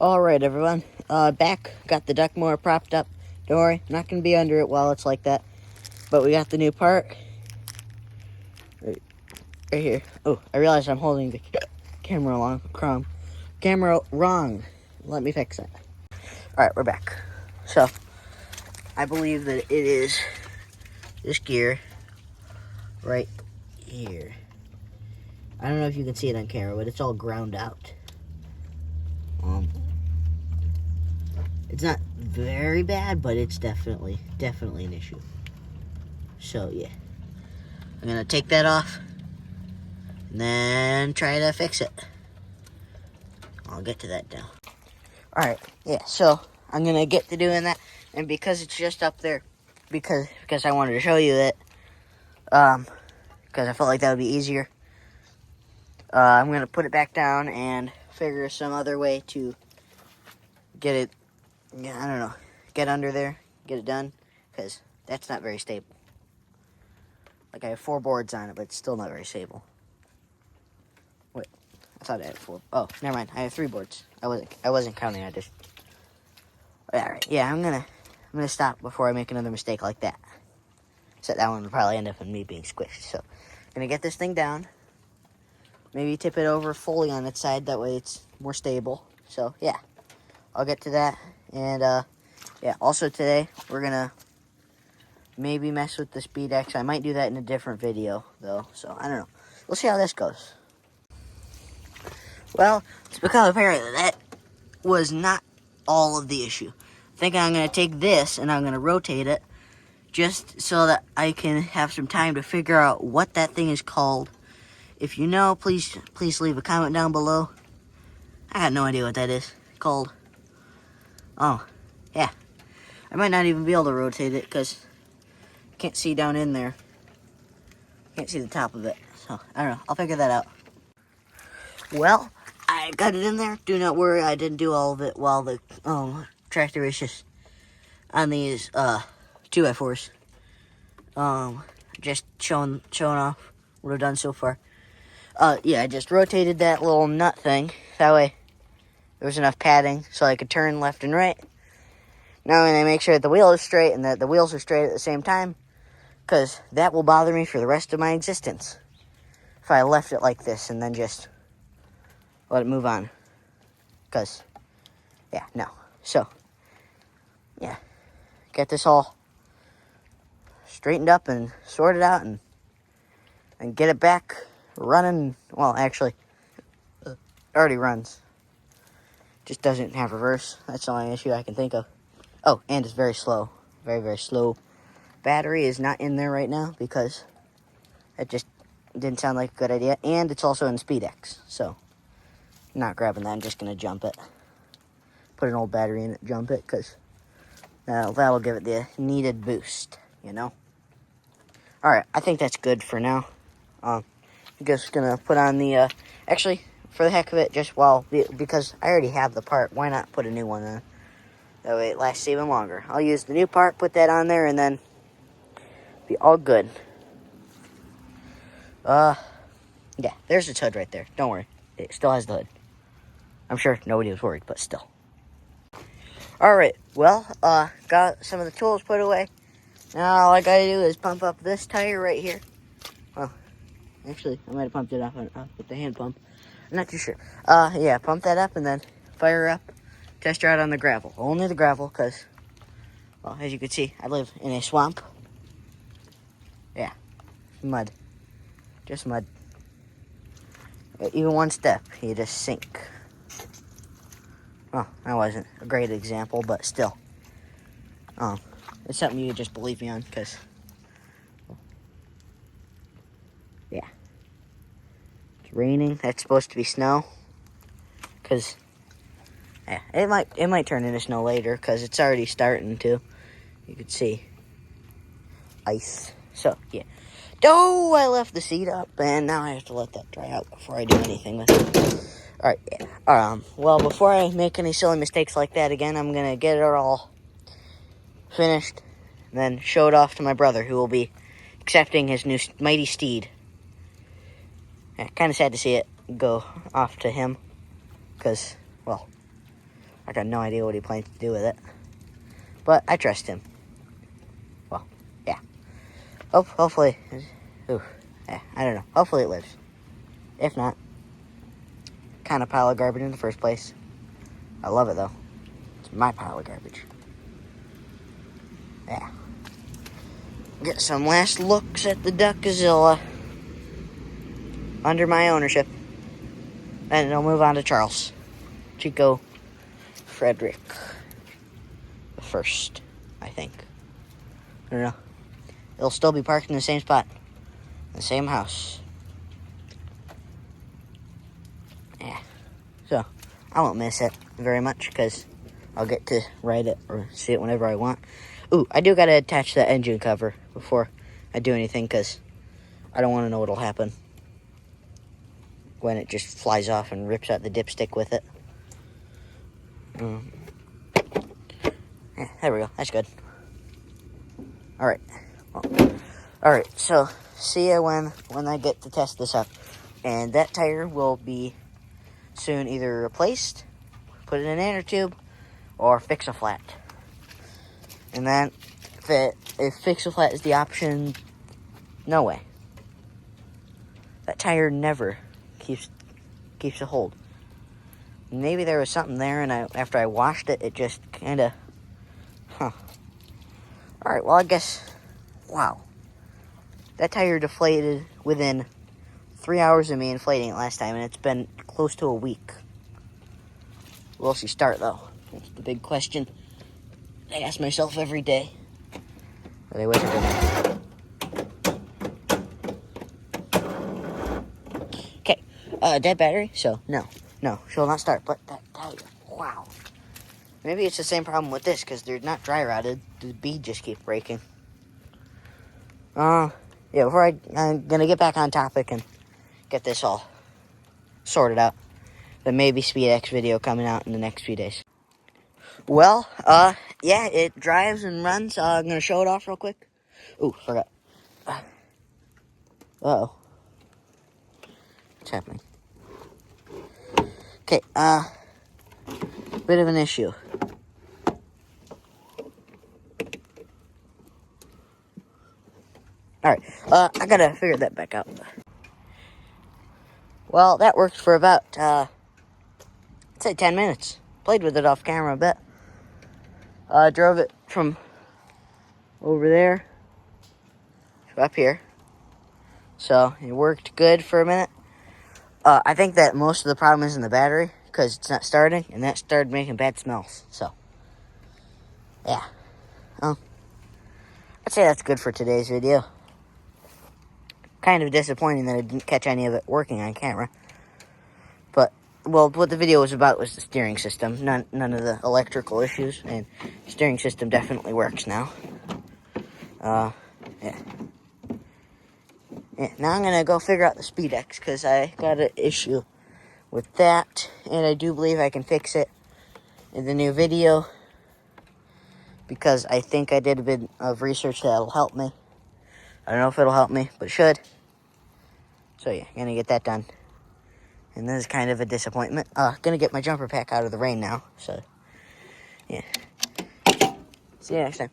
Alright everyone, back, got the duck mower propped up. Don't worry, I'm not going to be under it while it's like that. But we got the new part. Right here. Oh, I realized I'm holding the camera wrong. Let me fix it. Alright, we're back. So, I believe that it is this gear right here. I don't know if you can see it on camera, but it's all ground out. It's not very bad, but it's definitely an issue. So yeah, I'm gonna take that off and then try to fix it. I'll get to that now. All right, yeah. So I'm gonna get to doing that, and because it's just up there, because I wanted to show you that, because I felt like that would be easier. I'm gonna put it back down and figure some other way to get it. Yeah, I don't know. Get under there, get it done, because that's not very stable. Like, I have 4 boards on it, but it's still not very stable. Wait, I thought I had 4. Oh, never mind. I have 3 boards. I wasn't counting. I just. All right. Yeah, I'm gonna stop before I make another mistake like that. So that one will probably end up in me being squished. So, I'm gonna get this thing down. Maybe tip it over fully on its side. That way, it's more stable. So yeah, I'll get to that. And yeah. Also today, we're gonna maybe mess with the speed X. I might do that in a different video, though. So, I don't know. We'll see how this goes. Well, it's become apparent that was not all of the issue. I think I'm going to take this and I'm going to rotate it just so that I can have some time to figure out what that thing is called. If you know, please leave a comment down below. I got no idea what that is called. Oh, yeah. I might not even be able to rotate it because I can't see down in there. Can't see the top of it. So, I don't know. I'll figure that out. Well, I got it in there. Do not worry. I didn't do all of it while the tractor is just on these 2x4s. Just showing off what I've done so far. Yeah, I just rotated that little nut thing. That way there was enough padding so I could turn left and right. Now I'm going to make sure that the wheel is straight and that the wheels are straight at the same time, because that will bother me for the rest of my existence if I left it like this and then just let it move on. Because, yeah, no. So, yeah. Get this all straightened up and sorted out and get it back running. Well, actually, it already runs. Just doesn't have reverse. That's the only issue I can think of. Oh, and it's very slow. Very, very slow. Battery is not in there right now because it just didn't sound like a good idea. And it's also in Speed X, so I'm not grabbing that. I'm just going to jump it. Put an old battery in it, jump it, because that'll give it the needed boost, you know? Alright, I think that's good for now. I'm just going to put on the, actually, for the heck of it, because I already have the part, why not put a new one on? That way it lasts even longer. I'll use the new part, put that on there, and then be all good. Yeah, there's its hood right there. Don't worry. It still has the hood. I'm sure nobody was worried, but still. Alright, well, got some of the tools put away. Now all I gotta do is pump up this tire right here. Well, actually, I might have pumped it up with the hand pump. I'm not too sure. Yeah, pump that up and then fire up. Test her out on the gravel. Only the gravel, because, well, as you can see, I live in a swamp. Yeah, mud. Just mud. Even one step, you just sink. Well, that wasn't a great example, but still. It's something you just believe me on, because, yeah. It's raining. That's supposed to be snow. Because, yeah, it might turn into snow later, because it's already starting to. You can see ice. So, yeah. Oh, I left the seat up, and now I have to let that dry out before I do anything with it. Alright, yeah. Well, before I make any silly mistakes like that again, I'm going to get it all finished, and then show it off to my brother, who will be accepting his new mighty steed. Yeah, kind of sad to see it go off to him, because, well, I got no idea what he plans to do with it. But I trust him. Well, yeah. Hopefully. Ooh, yeah, I don't know. Hopefully it lives. If not, kind of pile of garbage in the first place. I love it though. It's my pile of garbage. Yeah. Get some last looks at the duckzilla under my ownership. And I'll move on to Charles. Chico Frederick the First, I think. I don't know. It'll still be parked in the same spot. The same house. Yeah. So, I won't miss it very much because I'll get to ride it or see it whenever I want. Ooh, I do gotta attach the engine cover before I do anything because I don't want to know what'll happen when it just flies off and rips out the dipstick with it. Yeah, there we go. That's good. Alright. Well, alright, so see ya when I get to test this up. And that tire will be soon either replaced, put in an inner tube, or fix a flat. And then if fix a flat is the option, no way. That tire never keeps a hold. Maybe there was something there, and after I washed it, it just kind of, Alright, well, I guess, wow. That tire deflated within 3 hours of me inflating it last time, and it's been close to a week. Will she start, though? That's the big question I ask myself every day. But I wait for her. Okay, dead battery, so no, she'll not start, but that tire, wow. Maybe it's the same problem with this, because they're not dry rotted, the bead just keeps breaking. Yeah, before I'm gonna get back on topic and get this all sorted out, there may be SpeedX video coming out in the next few days. Well, yeah, it drives and runs. I'm gonna show it off real quick. Ooh, forgot. Uh-oh. What's happening? Okay, bit of an issue. Alright, I gotta figure that back out. Well, that worked for about, I'd say 10 minutes. Played with it off camera a bit. Drove it from over there to up here. So, it worked good for a minute. I think that most of the problem is in the battery, because it's not starting, and that started making bad smells, so. Yeah. I'd say that's good for today's video. Kind of disappointing that I didn't catch any of it working on camera. But, well, what the video was about was the steering system, none of the electrical issues, and the steering system definitely works now. Yeah. Yeah, now I'm gonna go figure out the SpeedX, because I got an issue with that, and I do believe I can fix it in the new video, because I think I did a bit of research that'll help me. I don't know if it'll help me, but it should. So yeah, gonna get that done. And this is kind of a disappointment. Gonna get my jumper pack out of the rain now, so yeah. See you next time.